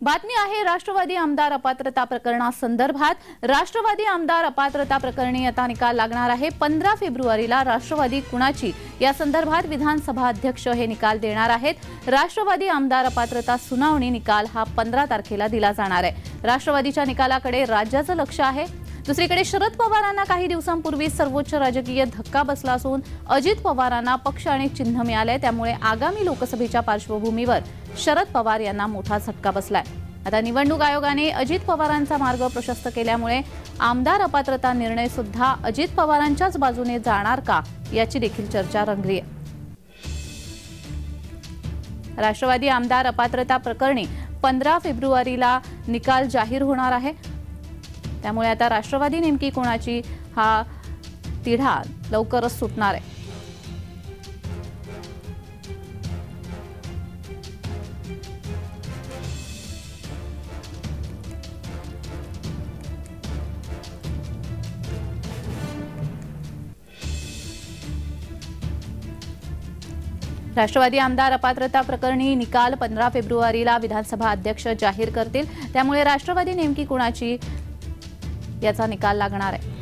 बातमी आहे राष्ट्रवादी आमदार अपात्रता प्रकरणासंदर्भात। राष्ट्रवादी आमदार अपात्रता प्रकरणी आता निकाल लागणार आहे। 15 फेब्रुवारीला राष्ट्रवादी कुणाची या संदर्भात विधानसभा अध्यक्ष हे निकाल देणार आहेत। राष्ट्रवादी आमदार अपात्रता सुनावणी निकाल हा 15 तारखेला दिला जाणार आहे। राष्ट्रवादीच्या निकालाकडे राज्याचं लक्ष आहे। दुसरीकडे शरद पवारांना काही दिवसांपूर्वी सर्वोच्च राजकीय धक्का बसला असून अजित पवारांना पक्ष आणि चिन्ह मिळाले, त्यामुळे आगामी लोकसभेच्या पार्श्वभूमीवर शरद पवार यांना मोठा झटका बसलाय। आता निवडणूक आयोगाने अजित पवारांचा मार्ग प्रशस्त केल्यामुळे आमदार अपात्रता निर्णय सुद्धा अजित पवारांच्याच बाजूने जाणार का याची देखील चर्चा रंगली आहे। राष्ट्रवादी आमदार अपात्रता प्रकरणी 15 फेब्रुवारीला निकाल जाहीर होणार आहे। त्यामुळे आता राष्ट्रवादी नेमकी कोणाची हा तिढा लवकरच सुटणार आहे। राष्ट्रवादी आमदार अपात्रता प्रकरणी निकाल 15 फेब्रुवारीला विधानसभा अध्यक्ष जाहीर करतील, त्यामुळे राष्ट्रवादी नेमकी कोणाची याचा निकाल लागणार आहे।